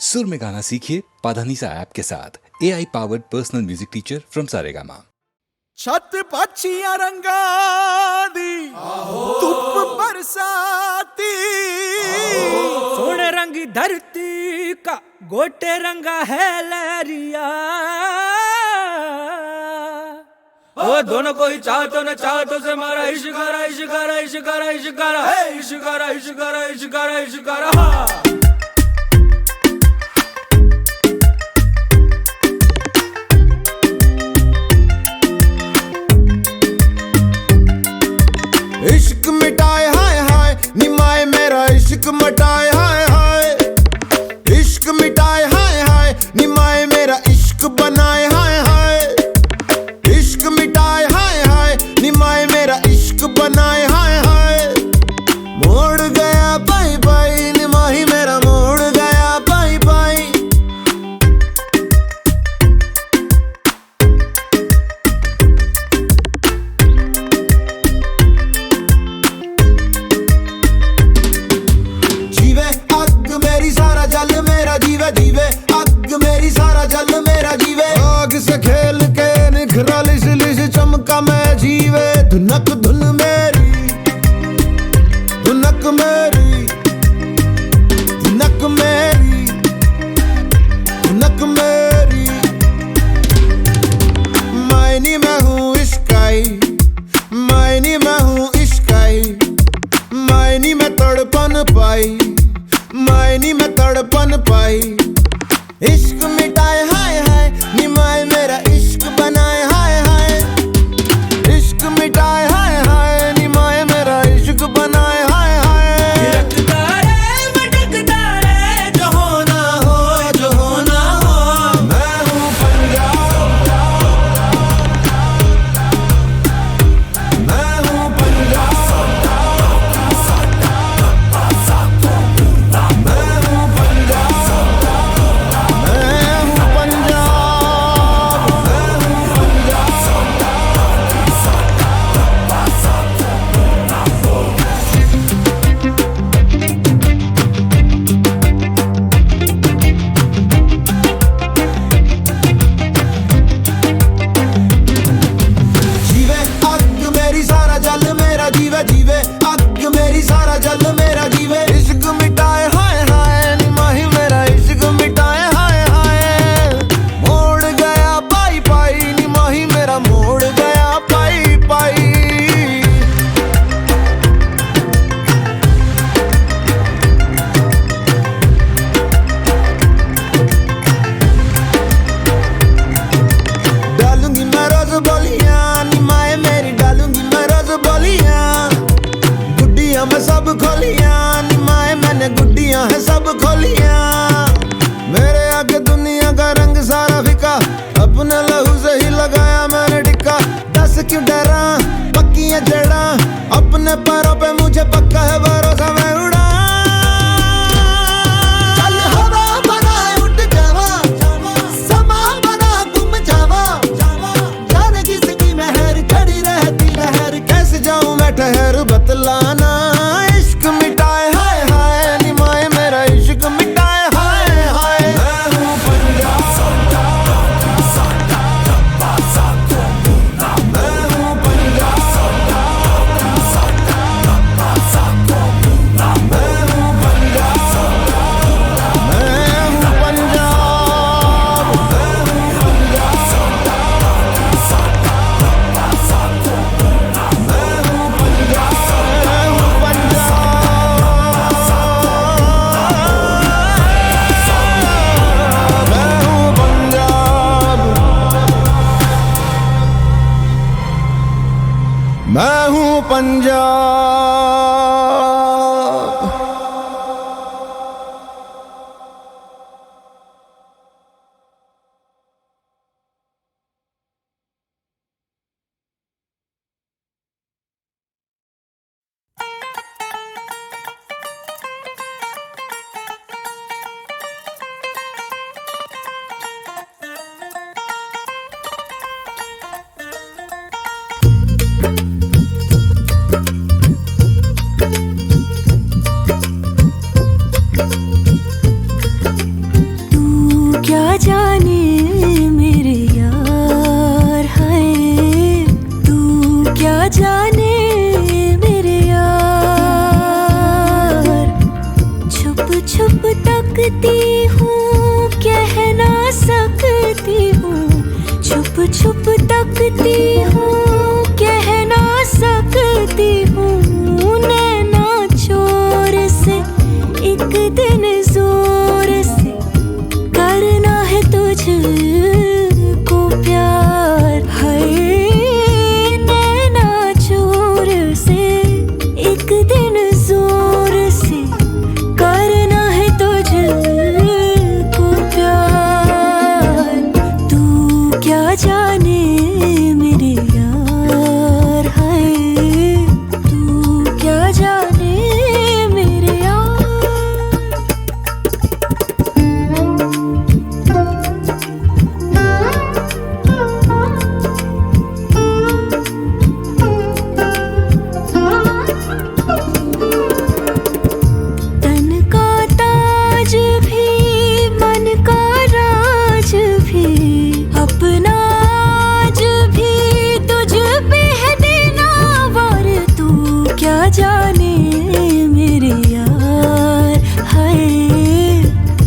सुर में गाना सीखिए पाधानीसा ऐप के साथ। AI powered personal music teacher from Saregama. छत पक्षियां रंगा दी धुप बरसाती, सोने रंगी धरती का गोटे रंगा है लहरिया। ओ दोनों को ही चाहतो न चाहतो से मारा इश्कारा इश्कारा इश्कारा इश्कारा है इश्कारा इश्कारा इश्कारा इश्कारा। इश्क मिटाए हाय हाय निमाए मेरा इश्क मिटाए हाय हाय, इश्क मिटाए हाय हाय निमाए मेरा इश्क बनाए हाय हाय, इश्क मिटाए हाय हाय निमाए मेरा इश्क बनाए हाय हाय। मोड़ गया बाई बाई निमाही मेरा मोड़ गया बाई बाई। जीवे अग मेरी सारा जल मेरा जीवे जीवे अग मेरी सारा जल मेरा जीवे। आग से खेल के निखरा लिस लिस चमका मैं जीवे। धुनक धुन मेरी धुनक मेरी धुनक मेरी धुनक मेरी। मायनी मैं हूँ इश्काई मायनी मैं हूँ इश्काई, मायनी में तड़पन पाई मायनी में तड़पन पाई। इश्क मिटाए हाय हाय निमाए मेरा इश्क बनाए हाय हाय, इश्क मिटाए हाय हाय निमाए मेरा इश्क बनाए हाय हाय। थिरकता रे भटकता रे जो होना हो जो होना हो। मैं हूँ पंजाब मैं हूँ पंजाब मैं हूँ पंजाब मैं हूँ पंजाब मैं हूँ जीवे अग मेरी सारा जल मेरा जीवे जीवे अग मेरी सारा जल मेरा जीवे। इश्क मिटाए हाय हाय निमाही मेरा इश्क मिटाए हाय हाय। मोड़ गया पाई पाई निमाही मेरा मोड़ गया पाई पाई। डालूंगी मैं रोज बोलियां निमाए मेरी डालूंगी मैं रोज बोलियां। गुड्डियां मैं सब खोलियां निमाए मैंने गुड्डियां है सब खोलियां। मेरे आगे दुनिया का रंग सारा फिका अपने लहू से ही लगाया मैंने टिक्का। दस क्यों डरा पक्कियां जड़ा अपने पैरों पे मुझे पक्का है भरोसा मैं उड़ा। चल हवा बना उठ जावा समा बना गुम जावा। जाने किसकी मेहर खड़ी रहती लहर कैसे जाऊं मैं ठहर बतलाना। इश्क मिटाए हाय हाय निमाए मेरा इश्क मिटाए हाय हाय। मैं हूँ पंजाब मैं हूँ पंजाब मैं हूँ पंजाब मैं हूँ पंजाब मैं हूँ पंजाब। तकती हूँ, कह ना सकती हूँ, छुप छुप तकती हूँ, कह ना सकती हूँ, नैना चोर से एक दिन जोर से करना है तुझको प्यार। है नैना चोर से एक दिन जोर से करना है तुझको प्यार। तू क्या जाने मेरे यार, है तू क्या जाने मेरे यार। तन का ताज भी मन का राज भी अपना आज भी तुझ पे है देना वार। तू क्या जाने मेरे यार, हाय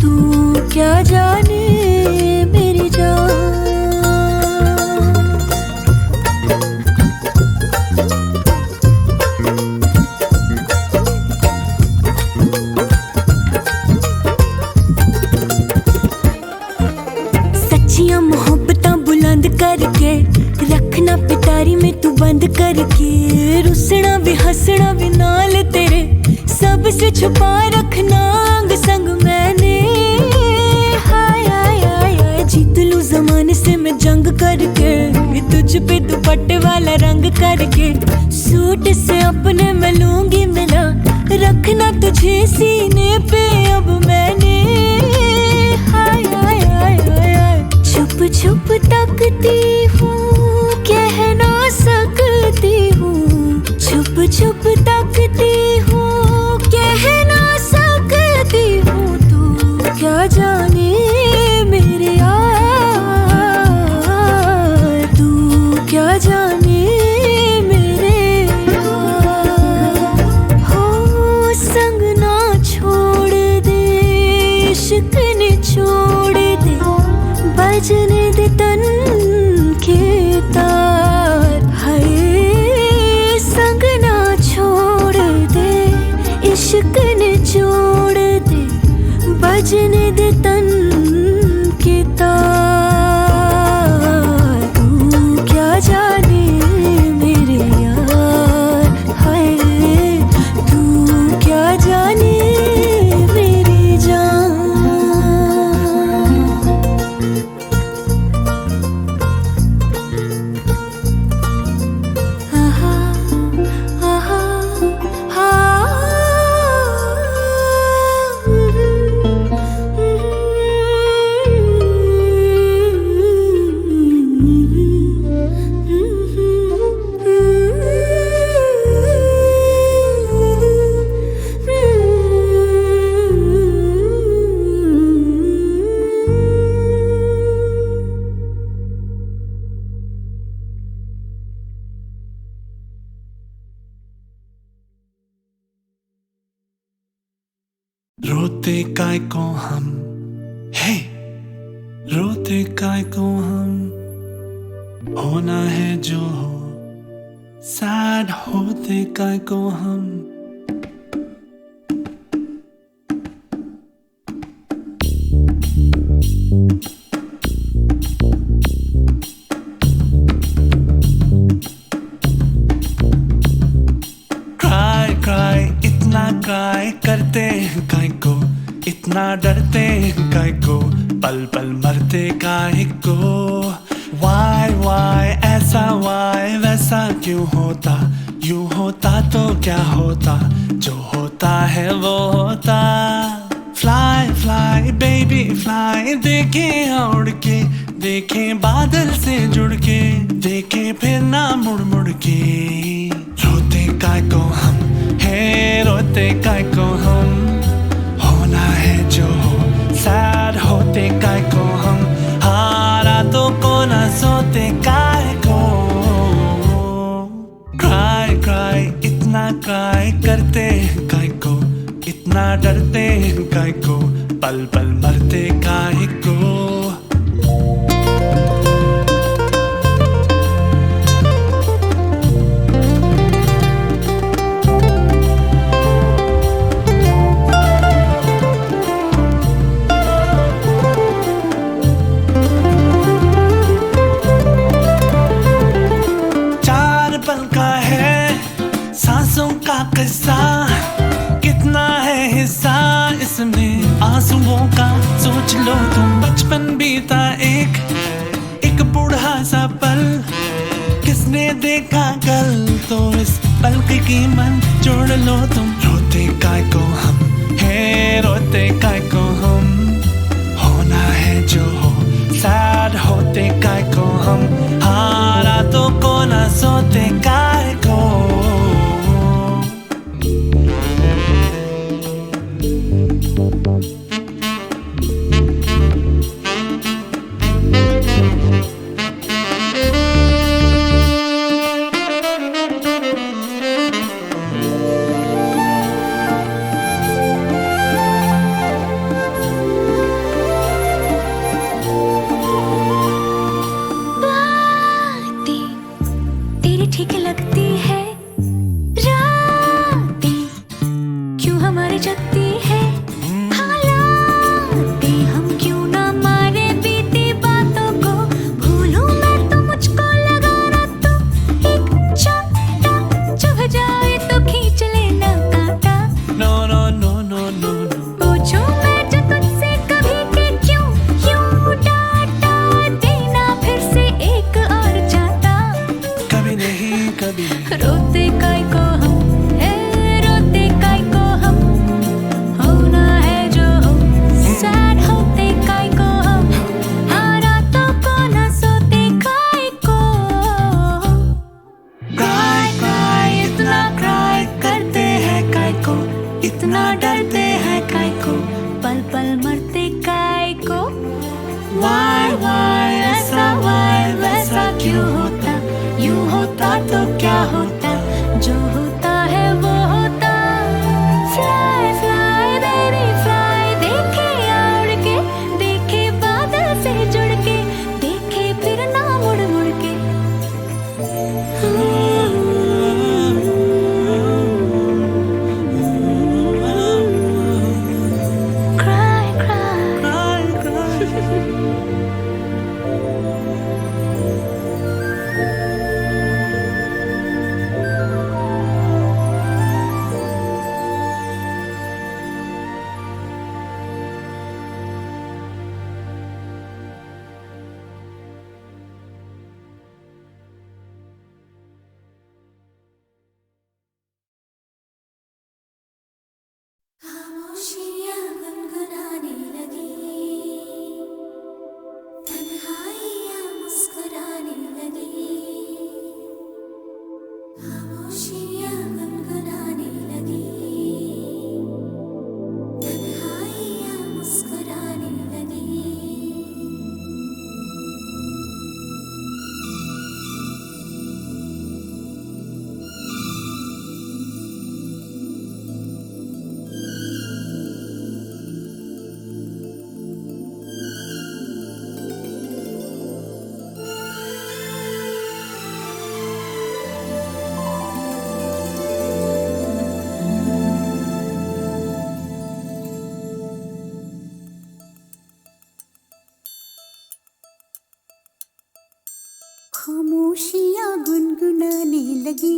तू क्या जाने मेरी जान। सच्चियां मोहब्बतां बुलंद करके रखना पिटारी में तू बंद करके। रुसना भी हंसना भी नाल तेरे सबसे छुपा रखना अंग संग मैंने। हाय हाय हाय हाय जीत लूं जमाने से मैं जंग करके, तुझ पे दुपट्टे वाला रंग करके। सूट से अपने मैं लूंगी मिला, रखना तुझे सीने पे अब मैंने। हाय हाय हाय हाय हाय छुप छुप तकती हूँ, कह ना सकती हूँ, छुप छुप तकती हूँ, कह ना सकती हूँ। तू क्या जाने मेरे यार, तू क्या जाने मेरे यार। हो संग ना छोड़ दे, इश्क ने छोड़ दे, बजने दे तन के तार। हाय संग ना छोड़ दे, इश्क ने छोड़ दे, बजने दे तन के तार। तू क्या जाने मेरे यार, हाय तू क्या जाने मेरी जान। आहा आहा रोते काय को हम, हे रोते काय को हम, होना है जो हो, सैड होते काय को हम। क्राई क्राई इतना क्राई करते हैं काय को, इतना डरते हैं काय को, पल पल मरते काय को। वाई ऐसा वाई वैसा क्यों होता, यूं होता तो क्या होता, जो होता है वो होता। फ्लाई फ्लाई बेबी फ्लाई, देखे उड़ के, देखे बादल से जुड़ के, देखे फिर ना मुड़ मुड़ के। रोते काय को हम, है रोते काय को हम, होना है जो हो, सैड होते काय को हम, हारा तो को ना सोते काय को। क्राई क्राई इतना क्राई करते हैं काय को, इतना डरते हैं काय को, पल पल मरते काहे को। चार पल का है सांसों का किस्सा, कितना है हिस्सा इसमें आंसुओं का। सोच लो तुम बचपन बीता एक बूढ़ा सा पल, किसने देखा कल, तो इस पल की कीमत जोड़ लो तुम। रोते काय को हम है, रोते काय को हम, होना है जो हो, सैड होते काय को हम, हाँ रातों को ना सोते काय को। तेरी ठीक लगती है रातें, क्यों हमारी जगती है हालातें। हम क्यों ना मारे बीती बातों को, भूलूं मैं तो मुझको लगा ना तो एक चाटा, चुभ जाए तो खींच लेना कांटा। No no no no no no, पूछूं मैं जो तुझसे कभी कि क्यों यूं डांटा देना फिर से एक और चाटा। कभी नहीं कभी। रोते काय को हम रोते काय को हम, होना है जो हो, सैड होते काय को हम, हाँ रातों को ना सोते काय को। क्राई क्राई इतना क्राई करते हैं काय को, इतना डरते हैं काय को, पल पल मरते काय को। वाई ऐसा वाई वैसा क्यों होता, यूं होता तो क्या होता, जो होता है वो होता। फ्लाई फ्लाई बेबी फ्लाई, देखे उड़ के, देखे बादल से जुड़ के, देखे फिर ना मुड़ मुड़ के। क्राई क्राई खामोशियाँ गुनगुनाने लगी, तन्हाइयाँ मुस्कुराने लगी। खामोशियाँ गुनगुनाने लगी, तन्हाइयाँ मुस्कुराने लगी। खामोशियाँ गुनगुनाने लगी,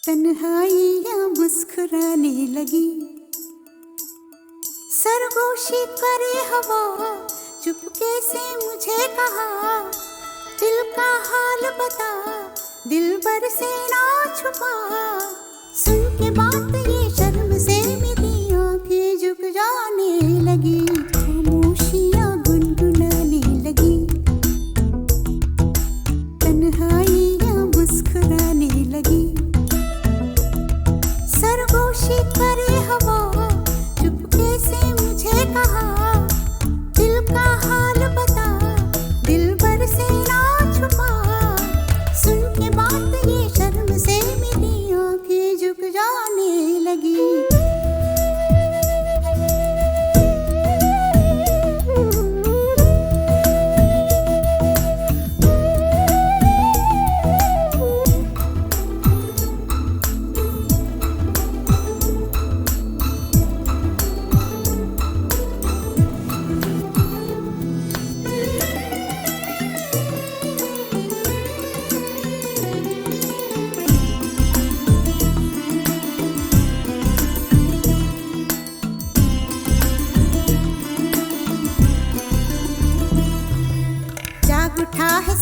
तन्हाइयाँ मुस्कुराने लगी। सरगोशी करे हवा, चुपके से मुझे कहा, दिल का हाल बता, दिल भर से ना छुपा। सुन के बात ये शर्म से मेरी आंखें झुक जाने लगी। खामोशियाँ गुनगुनाने लगी, तन्हाइयाँ मुस्कुराने लगी। सरगोशी करे हवा, चुपके से मुझे कहा, दिल का हाल बता, दिल भर से ना छुपा। सुन के बात ये शर्म से मेरी आंखें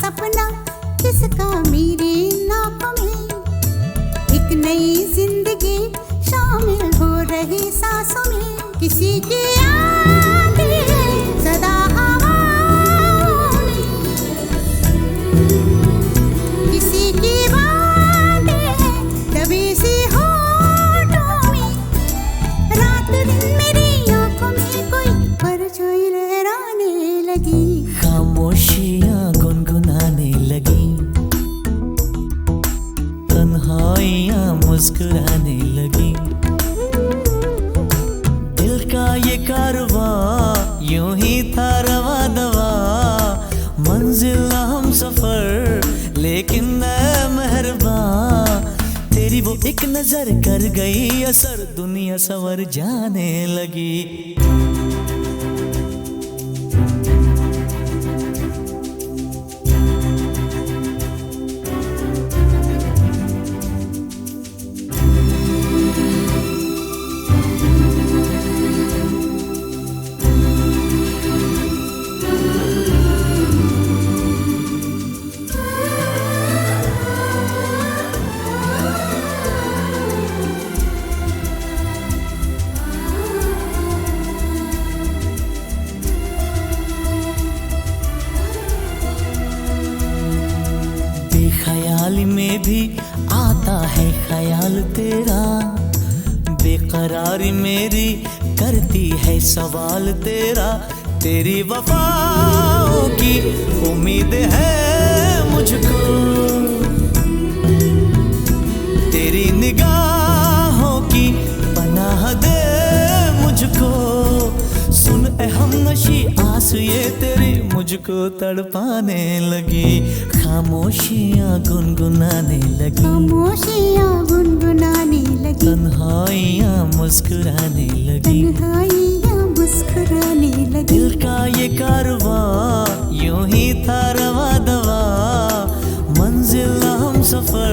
सपना किसका मेरे नाप में, एक नई जिंदगी शामिल हो रही सांसों में, किसी की यादें सदा हवाओं में, किसी की बातें दबी सी होठों में, रात दिन मेरी आंखों में कोई परछाई लहराने लगी, खामोशियाँ गुनगुनाने लगी, तन्हाइयाँ मुस्कुराने लगी। दिल का ये कारवां यूं ही था रवा दवा, मंजिल हम सफर लेकिन मैं मेहरबान, तेरी वो एक नजर कर गई असर, दुनिया सवर जाने लगी। बेख्याली में भी आता है ख्याल तेरा, बेकरारी मेरी करती है सवाल तेरा, तेरी वफाओं की उम्मीद है मुझको, तेरी निगाहों की पनाह दे मुझको, सुन ए हमनशी आस ये तेरी मुझको तड़पाने लगी, खामोशियाँ गुनगुनाने लगी, खामोशियाँ गुनगुनाने लगी, तन्हाइयाँ मुस्कुराने लगी, तन्हाइयाँ मुस्कुराने लगी। दिल का ये कारवां यूं ही था रवा दवा, मंजिल हम सफर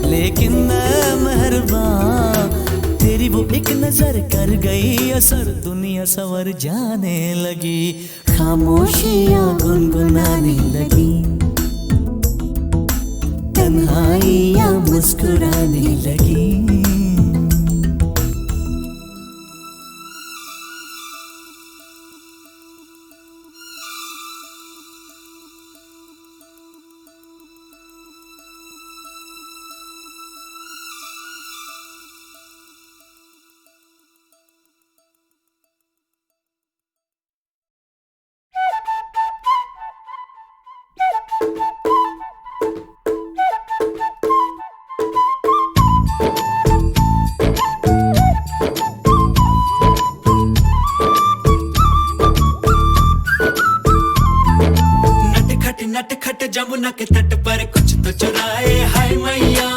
लेकिन मैं मेहरबान, तेरी वो एक नजर कर गई असर, दुनिया सवर जाने लगी, खामोशियाँ गुनगुनाने लगी, तन्हाइयाँ मुस्कुराने लगी। नटखट जमुना के तट पर कुछ तो चुराए, हाय मैया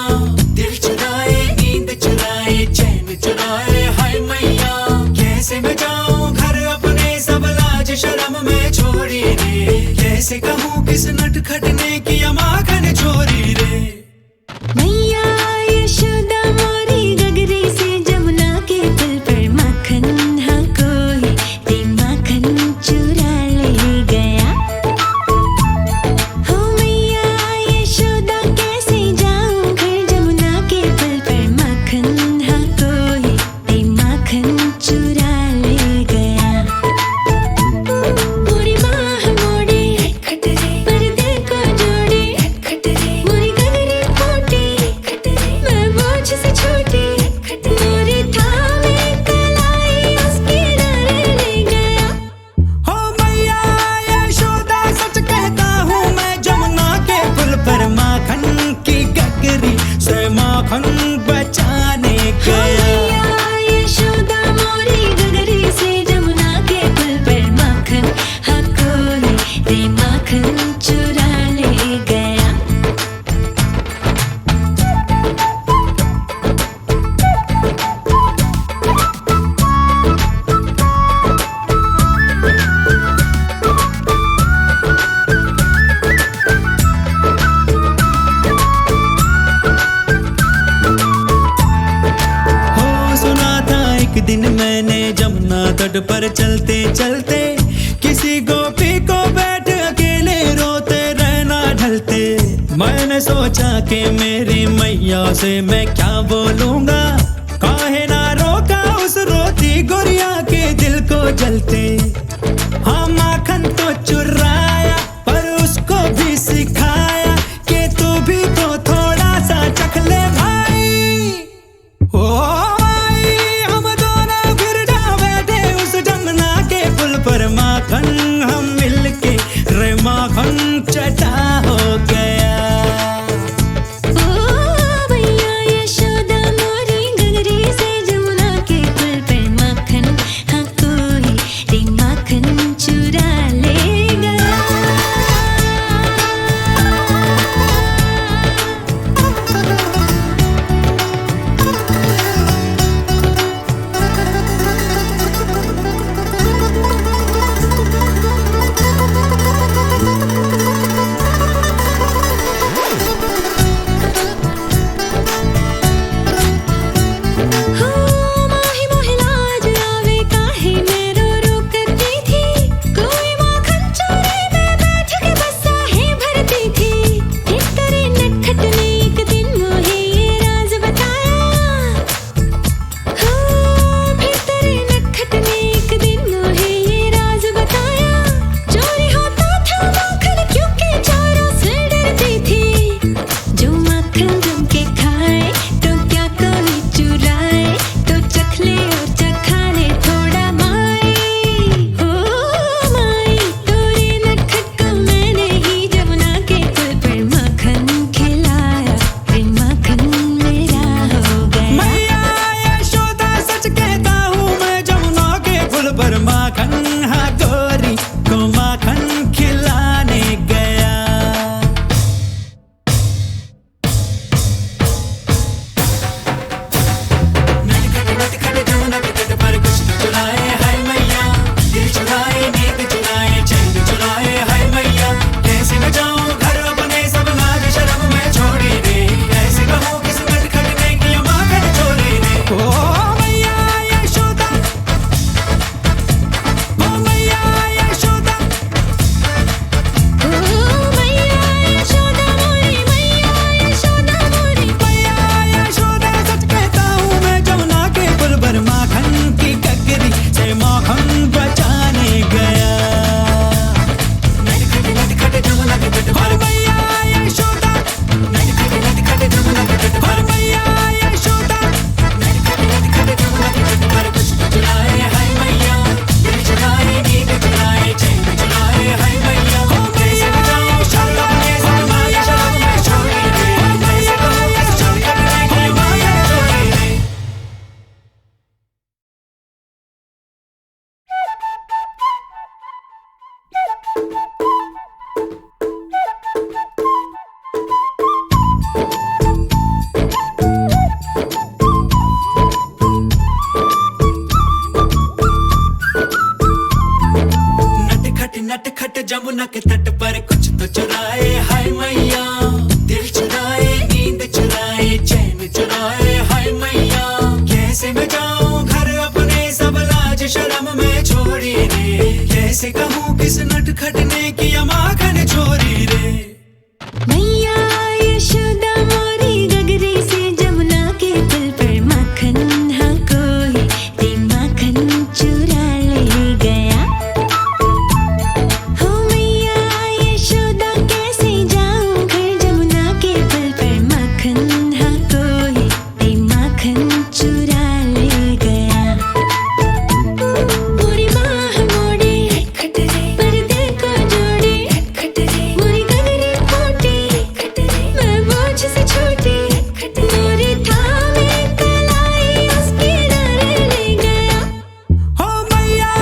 दिल चुराए, नींद चुराए, चैन चुराए, हाय मैया कैसे मैं जाऊं घर अपने, सब लाज शर्म में छोड़ी रे, कैसे कहूँ किस नटखट ने किया माखन चोरी रे। मैया यशोदा मोरी गगरी से जमुना के पुल पर माखन हाँ कोई ते माखन चुरा ले गया, हो मैया यशोदा कैसे जाऊं घर जमुना के पुल पर माखन हाँ कोई ते माखन चुरा ले गया। मोरी माँ मोड़े पर्दे को जोड़े, मोरी गगरी फूटी मैं बोझ से छूटी, मोरी थामे कलाई उसके डरे ले गया। हो मैया यशोदा सच कहता हूँ मैं, जमुना के पुल पर माखन की गगरी से माखन बचाने गया। मैया यशोदा मोरी गगरी से जमुना के पुल पर माखन हाँ कोई ते माखन चुरा ले गया। हो सुना था एक दिन मैंने जमुना तट पर चलते चलते, किसी गोपी को बैठ अकेले रोते रहना सोचा कि मेरी मैया से मैं क्या बोलूंगा, काहे ना रोका उस रोती गोरिया के दिल को जलते। हाँ माखन तो चुराया पर उसको भी सिखाया कि तू भी तो थोड़ा सा चख ले भाई। ओ भाई हम दोनों फिर जा बैठे उस जमुना के पुल पर, माखन हम मिलके रे माखन चटा हो गया। जमुना के तट पर कुछ तो चुराए, हाय मैया दिल चुराए, नींद चुराए, चैन चुराए, हाय मैया कैसे मैं जाऊं घर अपने, सब लाज शर्म में छोड़ी रे, कैसे कहूँ किस नटखट ने किया माखन चोरी रे। मैया यशोदा मोरी गगरी से जमुना के पुल पर माखन हाँ कोई ते माखन चुरा ले गया। हो मैया यशोदा कैसे जाऊं घर जमुना के पुल पर माखन हाँ कोई ते माखन चुरा ले गया। पूरी माह मोड़े पर्दे को जोड़े, मोरी गगरी फूटी मैं बोझ से छूटी, मोरी थामे कलाई उसकी डर ले गया। हो मैया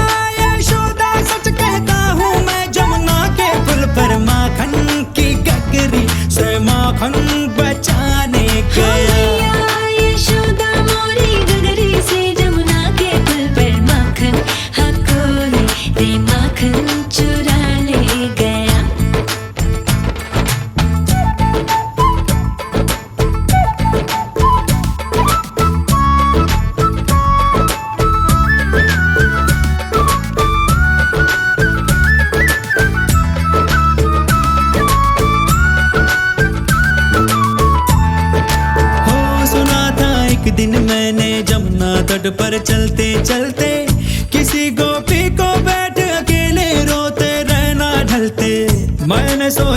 यशोदा सच कहता हूँ मैं, जमुना के पुल पर माखन की गगरी से माखन बचाने गया। मैया यशोदा मोरी गगरी से जमुना के पुल पर माखन हाँ कोई ते माखन चुरा ले गया।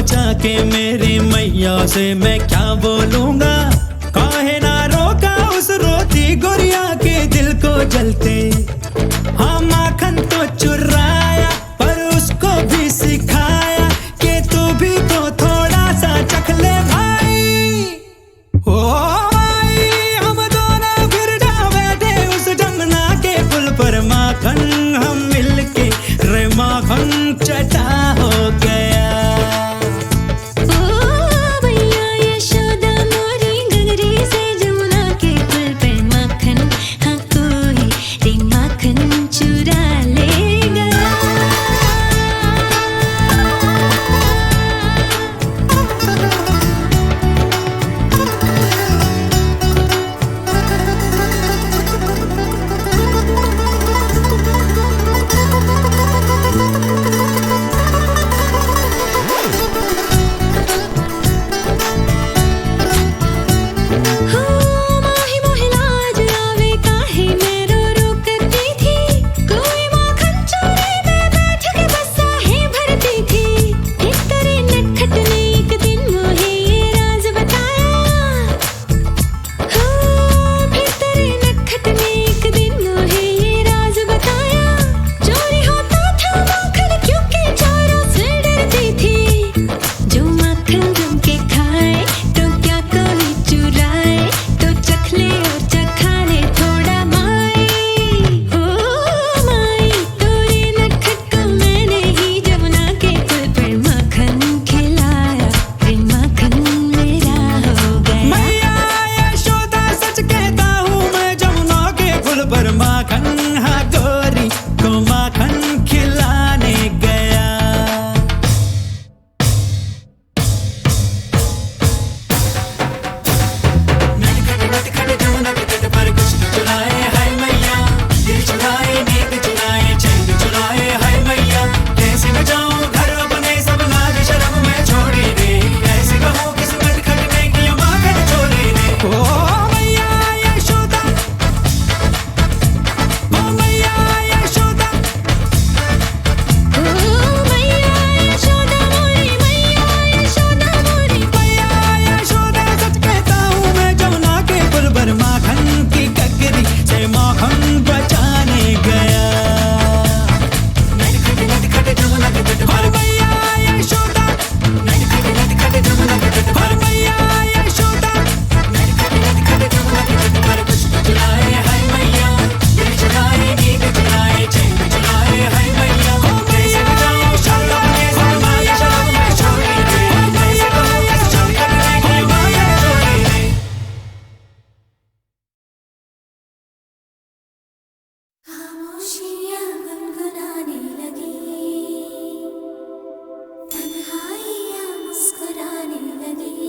सोचा कि मेरी मैया से मैं क्या बोलूंगा, काहे ना रोका उस रोती गोरिया के दिल को जलते। हाँ माखन तो चुराया पर उसको भी सिखाया कि तू भी तो थोड़ा सा चख ले भाई। ओ भाई हम दोनों फिर जा बैठे उस जमुना के पुल पर, माखन हम मिलके रे माखन चटा हो गया। ओ भैया यशोदा मोरी गगरी से जमुना के पुल पे माखन, हाँ कोई रे माखन चुरा ले गया। माही मोहे लाज आवे काहे मैं रो रो करती थी, कोई माखन चोरी में बैठ के बस आहे भरती थी। एक तेरे नटखट ने एक दिन मोहे ये राज बताया, फिर तेरे नटखट ने एक दिन मोहे ये राज बताया। चोरी होता था माखन क्योंकि चोरों से डरती थी, जो माखन जम के खाए तो क्या कोई चुराए, तो चख ले और चखा ले थोड़ा माई। ओ माई तोरे नटखट को मैंने ही जमुना के पुल पर माखन खिलाया, फिर माखन मेरा हो गया। मैया यशोदा सच कहता हूँ मैं, जमुना के पुल पर माखन हाँ गोरी को माखन खिलाने गया। नटखट जमुना के तट पर कुछ तो चुराए हाय मैया, दिल चुराए नींद चुराए चैन चुराए हाय मैया। कैसे मैं जाऊं घर अपने सब लाज शर्म में छोड़ी दे, कैसे कहूँ किस नटखट ने किया माखन चोरी ने। ओ मैया यशोदा, ओ मैया यशोदा, ओ मैया यशोदा मोरी, मैया यशोदा मोरी। मैया यशोदा सच कहता हूँ मैं, जमुना के पुल पर माखन की ककरी से माखन बचाने गया। नटखट जमुना के तट पर, मैया यशोदा, नटखट जमुना के तट पर, मैया यशोदा, नटखट जमुना के तट पर कुछ तो चुराए हाय मैया, दिल चुराए नींद चुराए चैन चुराए हाय मैया। कैसे मैं जाऊं घर अपने सब लाज शर्म में छोड़ी दे, कैसे कहूँ किस नटखट ने किया माखन चोरी ने। खामोशियाँ गुनगुनाने लगी, तन्हाइयाँ मुस्कुराने लगी।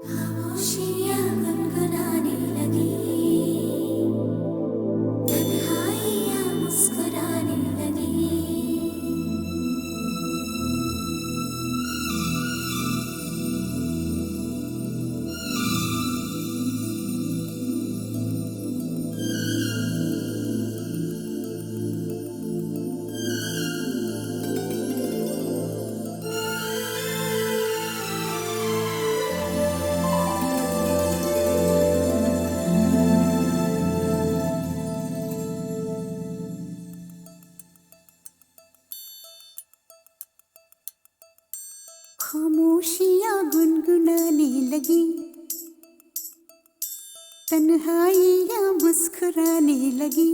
खामोशियाँ गुनगुनाने लगी, तन्हाइयाँ मुस्कुराने लगी। खामोशियाँ गुनगुनाने लगी, तन्हाइयाँ मुस्कुराने लगी।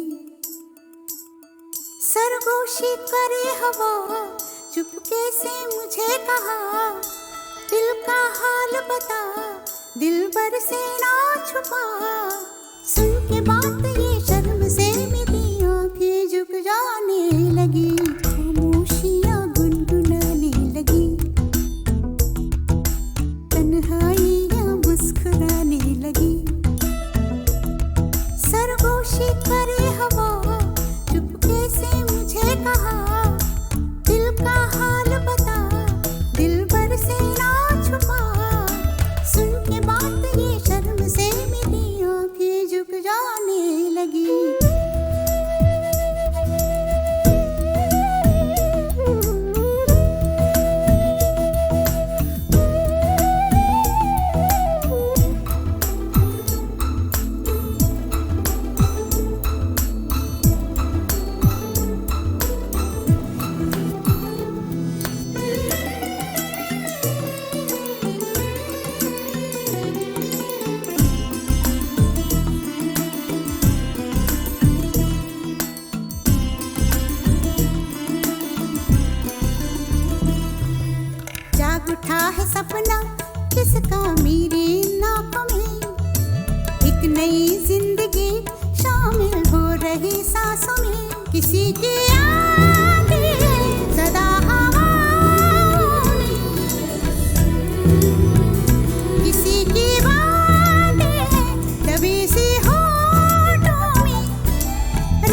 सरगोशी करे हवा चुपके से मुझे कहा, दिल का हाल बता दिल भर से ना छुपा। सुन के बात ये शर्म से मेरी आंखें झुक जाने लगी। खामोशियाँ गुनगुनाने लगी, तन्हाइयाँ मुस्कुराने लगी। सरगोशी करे हवा चुपके से मुझे कहा, दिल का हाल बता दिल भर से ना छुपा। सुन के बात ये शर्म से मेरी आंखें झुक जाने है सपना किसका मेरी इन आँखों में, एक नई जिंदगी शामिल हो रही सांसों में, किसी की आँखें सदा हवाओं में, किसी की बातें दबी सी होठों में,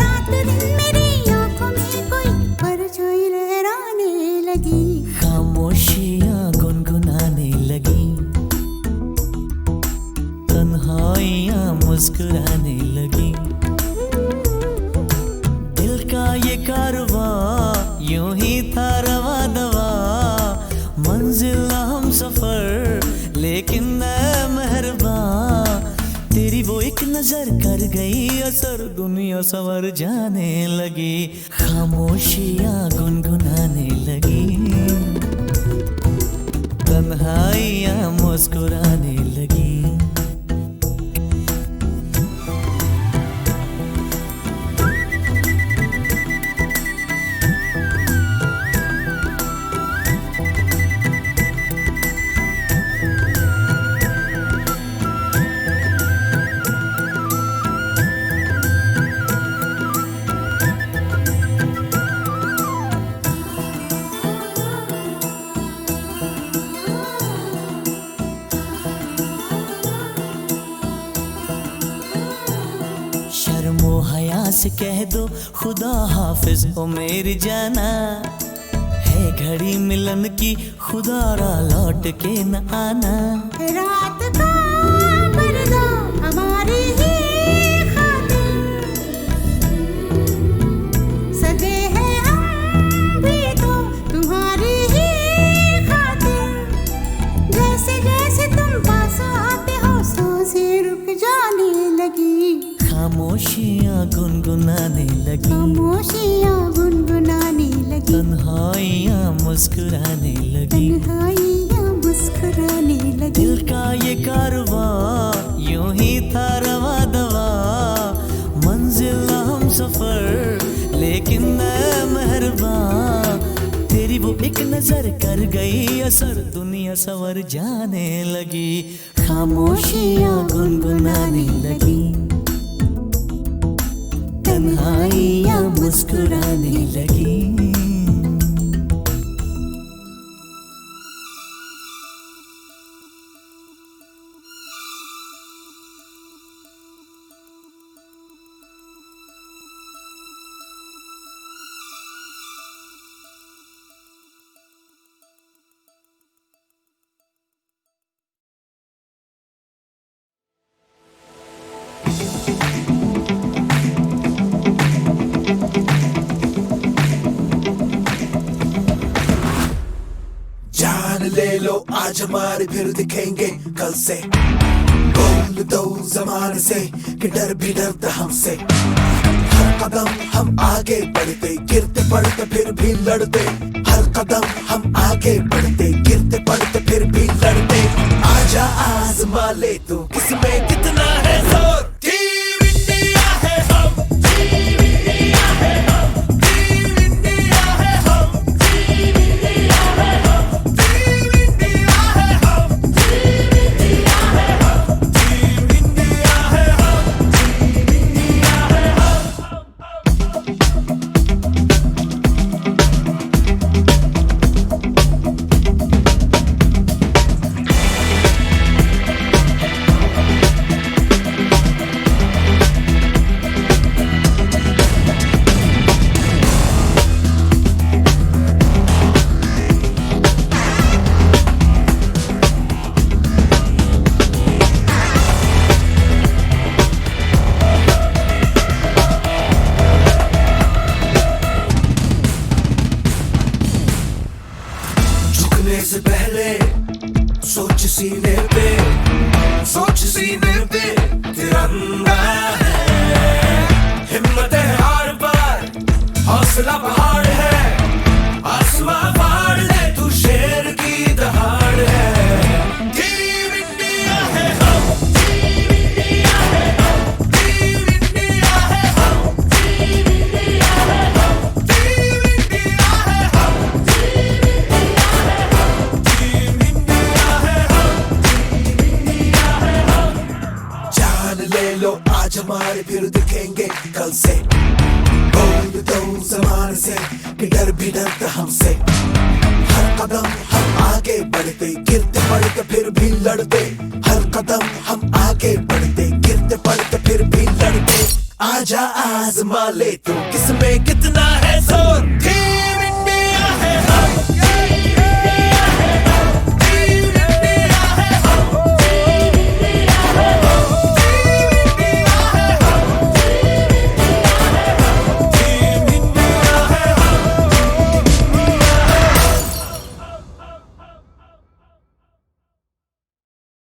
रात दिन मेरी आँखों में कोई परछाई लहराने लगी, खामोशियाँ गुनगुनाने लगी, तन्हाइयाँ मुस्कुराने लगी। दिल का ये कारवां यूं ही था रवा दवा, मंजिल हम सफर लेकिन मैं मेहरबान, तेरी वो एक नजर कर गई असर, दुनिया संवर जाने लगी, खामोशियाँ गुनगुनाने लगी, तन्हाइयाँ मुस्कुराने लगी। शर्मो हया से कह दो खुदा हाफिज ओ मेरी जाना, है घड़ी मिलन की खुदारा लौट के न आना, रात का पर्दा हमारी ही खातिर, सगे हैं हम भी तो तुम्हारी ही खातिर, जैसे जैसे तुम पास आते हो सांसें रुक जाने लगी, खामोशियाँ गुनगुनाने लगी, खामोशियाँ गुनगुनाने लगी, तन्हाइयाँ मुस्कुराने लगी। तन्हाइयाँ मुस्कुराने लगी। दिल का ये कारवां यूं ही था रवा दवा, मंजिल हम सफर लेकिन मैं मेहरबान, तेरी वो एक नजर कर गई असर, दुनिया संवर जाने लगी, खामोशियाँ गुनगुनाने लगी, तन्हाइयाँ मुस्कुराने लगी। जान ले लो आज हमारे फिर दिखेंगे कल से, बोल दो जमाने से कि डर भी डरता हमसे, हर कदम हम आगे बढ़ते गिरते पड़ते फिर भी लड़ते, हर कदम हम आगे बढ़ते गिरते पड़ते फिर भी लड़ते, आजा आजमा ले तू किसमें कितना है जोर, टीम इंडिया है हम, टीम इंडिया है हम, टीम इंडिया है हम, टीम इंडिया है हम, टीम इंडिया है हम, टीम इंडिया है हम, टीम इंडिया है हम, टीम इंडिया है हम। झुकने से पहले सोच सीने पे, सोच सीने पे तिरंगा है, हिम्मत है हार पर हौसला पहाड़ है, आसमां फाड़ दे तू शेर की दहाड़ है, टीम इंडिया है हम, टीम इंडिया है हम, टीम इंडिया है हम, टीम इंडिया है हम, टीम इंडिया है हम, टीम इंडिया है हम, टीम इंडिया जमाने से कि डर भी डरता हमसे। हर कदम हम आगे बढ़ते, गिरते पड़ते फिर भी लड़ते। हर कदम हम आगे बढ़ते, गिरते पड़ते फिर भी लड़ते। आजा आजमा ले तू किसमें कितना है